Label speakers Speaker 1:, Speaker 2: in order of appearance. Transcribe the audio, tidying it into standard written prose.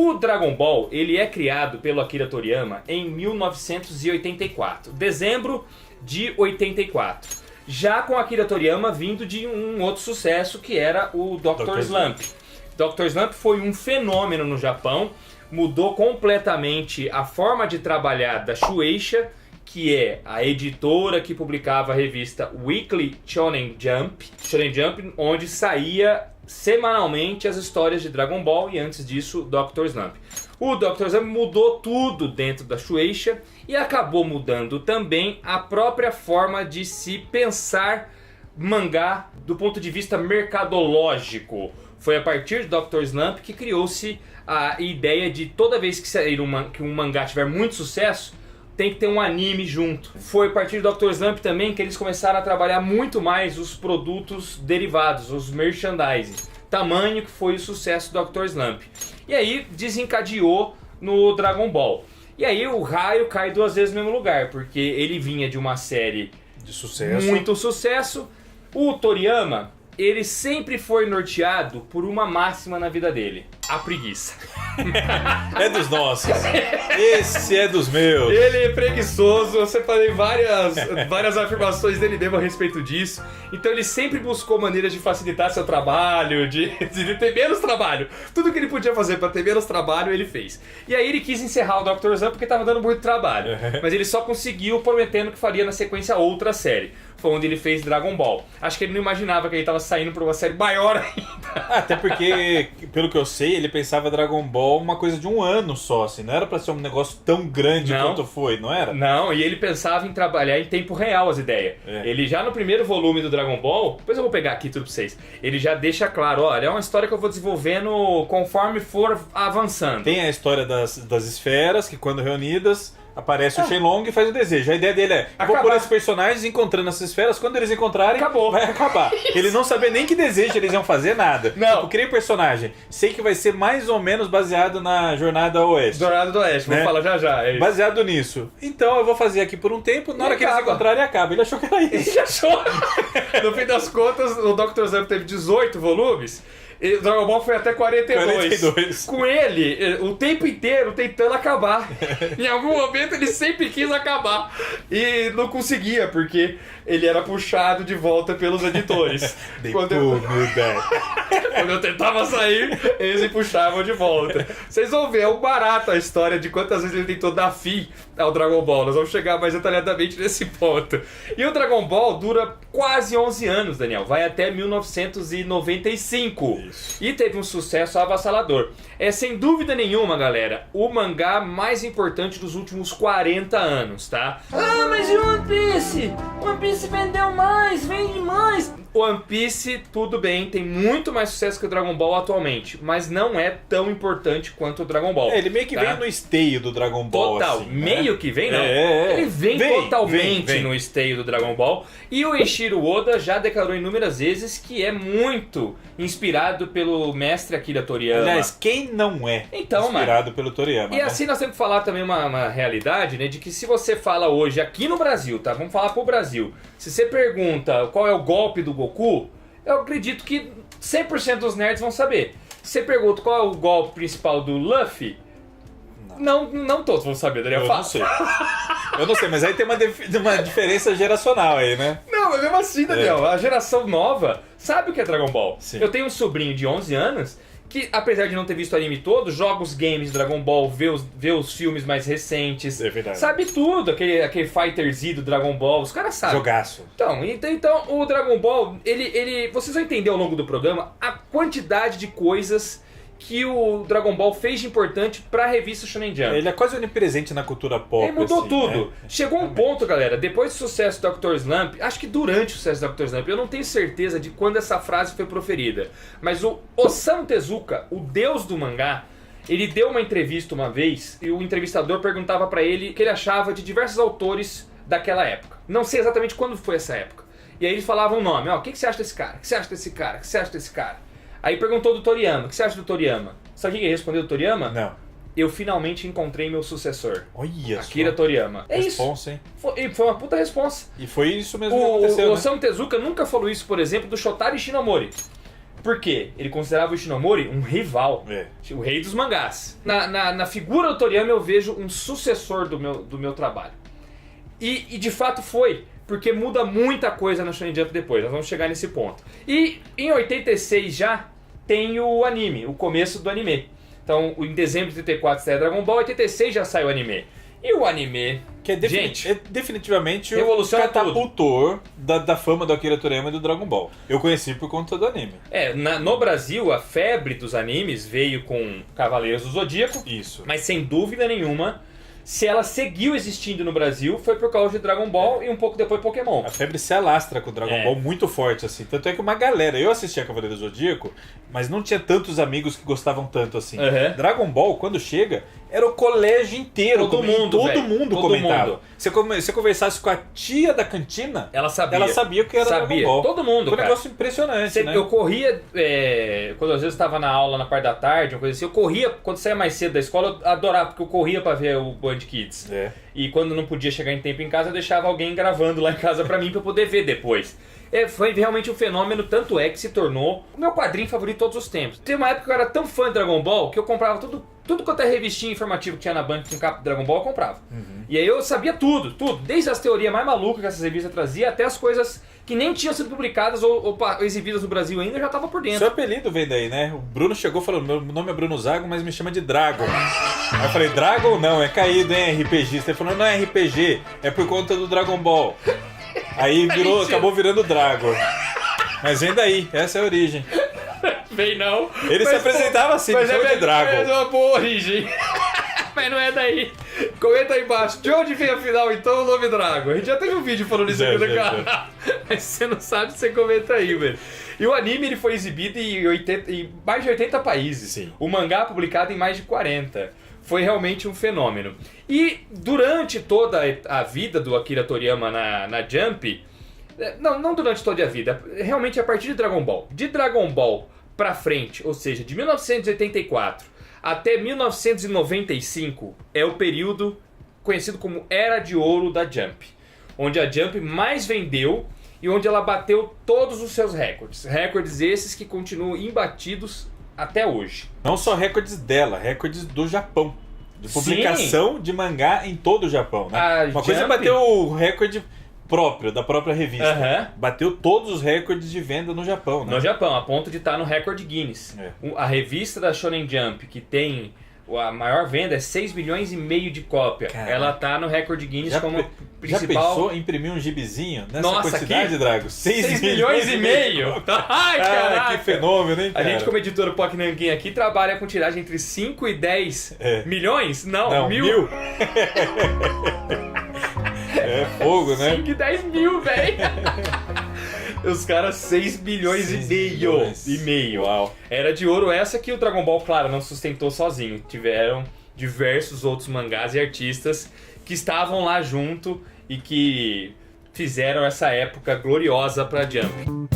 Speaker 1: O Dragon Ball, ele é criado pelo Akira Toriyama em 1984, dezembro de 84. Já com Akira Toriyama vindo de um outro sucesso que era o Dr. Slump. Dr. Slump foi um fenômeno no Japão, mudou completamente a forma de trabalhar da Shueisha, que é a editora que publicava a revista Weekly Shonen Jump, onde saía semanalmente as histórias de Dragon Ball e antes disso Dr. Slump. O Dr. Slump mudou tudo dentro da Shueisha e acabou mudando também a própria forma de se pensar mangá do ponto de vista mercadológico. Foi a partir do Dr. Slump que criou-se a ideia de toda vez que sair que um mangá tiver muito sucesso, tem que ter um anime junto. Foi a partir do Dr. Slump também que eles começaram a trabalhar muito mais os produtos derivados, os merchandising. Tamanho que foi o sucesso do Dr. Slump. E aí desencadeou no Dragon Ball. E aí o raio cai duas vezes no mesmo lugar, porque ele vinha de uma série
Speaker 2: de sucesso.
Speaker 1: Muito sucesso. O Toriyama, ele sempre foi norteado por uma máxima na vida dele: a preguiça.
Speaker 2: É dos nossos. Esse é dos meus.
Speaker 1: Ele é preguiçoso, eu separei várias afirmações dele mesmo a respeito disso. Então ele sempre buscou maneiras de facilitar seu trabalho, de ter menos trabalho. Tudo que ele podia fazer para ter menos trabalho, ele fez. E aí ele quis encerrar o Dr. Slump porque estava dando muito trabalho. Mas ele só conseguiu prometendo que faria na sequência outra série. Foi onde ele fez Dragon Ball. Acho que ele não imaginava que ele estava saindo para uma série maior ainda.
Speaker 2: Até porque, pelo que eu sei, ele pensava Dragon Ball uma coisa de um ano só, assim. Não era para ser um negócio tão grande quanto foi, não era?
Speaker 1: Não, e ele pensava em trabalhar em tempo real as ideias. Ele já no primeiro volume do Dragon Ball, depois eu vou pegar aqui tudo pra vocês, ele já deixa claro, olha, é uma história que eu vou desenvolvendo conforme for avançando.
Speaker 2: Tem a história das esferas, que quando reunidas aparece o Shenlong e faz o desejo. A ideia dele é: vou pôr esses personagens encontrando essas esferas, quando eles encontrarem, vai acabar. Ele não sabia nem que desejo eles iam fazer, nada.
Speaker 1: Não.
Speaker 2: Tipo, criei personagem. Sei que vai ser mais ou menos baseado na Jornada Oeste.
Speaker 1: Jornada do Oeste, vou falar já. É isso.
Speaker 2: Baseado nisso. Então eu vou fazer aqui por um tempo, na hora que eles encontrarem, acaba. Ele achou que era isso.
Speaker 1: Ele achou. No fim das contas, o Dr. Slump teve 18 volumes. E o Dragon Ball foi até 42. Com ele, o tempo inteiro tentando acabar. Em algum momento ele sempre quis acabar. E não conseguia, porque ele era puxado de volta pelos editores. Quando eu tentava sair, eles me puxavam de volta. Vocês vão ver, é um barato a história de quantas vezes ele tentou dar fim ao Dragon Ball. Nós vamos chegar mais detalhadamente nesse ponto. E o Dragon Ball dura quase 11 anos, Daniel. Vai até 1995. Isso. E teve um sucesso avassalador. É sem dúvida nenhuma, galera, o mangá mais importante dos últimos 40 anos, tá? Ah, mas e One Piece? One Piece vendeu mais, vende mais. One Piece, tudo bem, tem muito mais sucesso que o Dragon Ball atualmente, mas não é tão importante quanto o Dragon Ball.
Speaker 2: Ele meio que vem no esteio do Dragon Ball.
Speaker 1: Total,
Speaker 2: assim,
Speaker 1: meio que vem, não. Ele vem totalmente no esteio do Dragon Ball. E o Eiichiro Oda já declarou inúmeras vezes que é muito inspirado pelo mestre Akira Toriyama.
Speaker 2: Aliás, quem não é inspirado pelo Toriyama?
Speaker 1: E assim nós temos que falar também uma realidade, né, de que se você fala hoje aqui no Brasil, tá? Vamos falar pro Brasil. Se você pergunta qual é o golpe do Goku, eu acredito que 100% dos nerds vão saber. Se você pergunta qual é o golpe principal do Luffy, não todos vão saber, Daniel.
Speaker 2: Eu não sei, mas aí tem uma diferença geracional aí, né?
Speaker 1: Não, mas mesmo assim, Daniel, a geração nova sabe o que é Dragon Ball.
Speaker 2: Sim.
Speaker 1: Eu tenho um sobrinho de 11 anos que, apesar de não ter visto o anime todo, joga os games de Dragon Ball, vê os filmes mais recentes.
Speaker 2: É verdade.
Speaker 1: Sabe tudo, aquele Fighter Z do Dragon Ball, os caras sabem.
Speaker 2: Jogaço.
Speaker 1: Então o Dragon Ball, vocês vão entender ao longo do programa a quantidade de coisas que o Dragon Ball fez de importante pra revista Shonen Jump.
Speaker 2: Ele é quase onipresente na cultura pop.
Speaker 1: Ele mudou
Speaker 2: assim,
Speaker 1: tudo.
Speaker 2: Né?
Speaker 1: Chegou um ponto, galera, depois do sucesso do Dr. Slump, acho que durante o sucesso do Dr. Slump, eu não tenho certeza de quando essa frase foi proferida, mas o Osamu Tezuka, o deus do mangá, ele deu uma entrevista uma vez e o entrevistador perguntava pra ele o que ele achava de diversos autores daquela época. Não sei exatamente quando foi essa época. E aí eles falavam o nome, o que você acha desse cara? O que você acha desse cara? O que você acha desse cara? Aí perguntou do Toriyama, o que você acha do Toriyama? Sabe o que ele respondeu do Toriyama?
Speaker 2: Não.
Speaker 1: Eu finalmente encontrei meu sucessor.
Speaker 2: Olha
Speaker 1: Akira Toriyama. É
Speaker 2: responsa,
Speaker 1: isso. Hein? Foi uma puta responsa.
Speaker 2: E foi isso mesmo que
Speaker 1: O
Speaker 2: aconteceu,
Speaker 1: Osamu Tezuka nunca falou isso, por exemplo, do Shotaro Ishinomori. Por quê? Ele considerava o Ishinomori um rival, o rei dos mangás. Na figura do Toriyama eu vejo um sucessor do meu trabalho. E de fato foi, porque muda muita coisa na Shonen Jump depois, nós vamos chegar nesse ponto. E em 86 já tem o anime, o começo do anime. Então, em dezembro de 84 sai Dragon Ball, em 86 já sai o anime. E o anime,
Speaker 2: que é definitivamente o
Speaker 1: catapultor
Speaker 2: da fama do Akira Toriyama e do Dragon Ball. Eu conheci por conta do anime.
Speaker 1: No Brasil, a febre dos animes veio com Cavaleiros do Zodíaco.
Speaker 2: Isso.
Speaker 1: Mas sem dúvida nenhuma, se ela seguiu existindo no Brasil, foi por causa de Dragon Ball e um pouco depois Pokémon.
Speaker 2: A febre se alastra com o Dragon Ball muito forte, assim. Tanto é que uma galera... Eu assistia Cavaleiro do Zodíaco, mas não tinha tantos amigos que gostavam tanto assim. Dragon Ball, quando chega, era o colégio inteiro.
Speaker 1: Todo mundo
Speaker 2: comentava. Se você conversasse com a tia da cantina,
Speaker 1: ela
Speaker 2: sabia o que era Dragon Ball.
Speaker 1: Todo mundo,
Speaker 2: Foi um negócio impressionante, né?
Speaker 1: Eu corria, quando às vezes estava na aula na parte da tarde, uma coisa assim, eu corria, quando saía mais cedo da escola, eu adorava, porque eu corria pra ver o Band Kids. E quando não podia chegar em tempo em casa, eu deixava alguém gravando lá em casa pra mim, pra eu poder ver depois. Foi realmente um fenômeno, tanto é que se tornou o meu quadrinho favorito de todos os tempos. Tem uma época que eu era tão fã de Dragon Ball que eu comprava tudo quanto é revistinha informativa que tinha na banca com capa de Dragon Ball, eu comprava. E aí eu sabia tudo, desde as teorias mais malucas que essas revistas traziam até as coisas que nem tinham sido publicadas ou exibidas no Brasil ainda, eu já tava por dentro.
Speaker 2: Seu apelido vem daí, né? O Bruno chegou falando, meu nome é Bruno Zago, mas me chama de Dragon. Aí eu falei, Dragon não, é caído, hein, RPG. Ele falou, não é RPG, é por conta do Dragon Ball. Aí acabou virando Dragon. Mas vem daí, essa é a origem.
Speaker 1: Vem não.
Speaker 2: Ele se apresentava assim, me chama de Dragon.
Speaker 1: Mas é uma boa origem. Mas não é daí. Comenta aí embaixo. De onde vem afinal então o nome Dragon? A gente já teve um vídeo falando isso aqui no canal. Mas se você não sabe, você comenta aí, velho. E o anime ele foi exibido em mais de 80 países.
Speaker 2: Sim.
Speaker 1: O mangá publicado em mais de 40. Foi realmente um fenômeno. E durante toda a vida do Akira Toriyama na Jump... Não durante toda a vida. Realmente a partir de Dragon Ball. De Dragon Ball pra frente, ou seja, de 1984 até 1995, é o período conhecido como Era de Ouro da Jump. Onde a Jump mais vendeu e onde ela bateu todos os seus recordes. Recordes esses que continuam imbatidos até hoje.
Speaker 2: Não só recordes dela, recordes do Japão. De publicação de mangá em todo o Japão, né? Uma coisa é bater o recorde próprio, da própria revista. Bateu todos os recordes de venda no Japão, né?
Speaker 1: No Japão, a ponto de estar no recorde Guinness. A revista da Shonen Jump, que tem a maior venda, é 6 milhões e meio de cópia.
Speaker 2: Caramba.
Speaker 1: Ela tá no recorde Guinness como principal...
Speaker 2: Já pensou em imprimir um gibizinho nessa quantidade, Drago?
Speaker 1: 6 milhões e meio? Ai, caraca!
Speaker 2: Que fenômeno, hein, cara?
Speaker 1: A gente, como editora POC Nanquim aqui, trabalha com tiragem entre 5 e 10 milhões? Não, mil.
Speaker 2: É fogo, né?
Speaker 1: 5 e 10 mil, velho. Os caras 6 milhões e meio.
Speaker 2: Uau.
Speaker 1: Era de ouro essa que o Dragon Ball, claro, não sustentou sozinho. Tiveram diversos outros mangás e artistas que estavam lá junto e que fizeram essa época gloriosa pra Jump.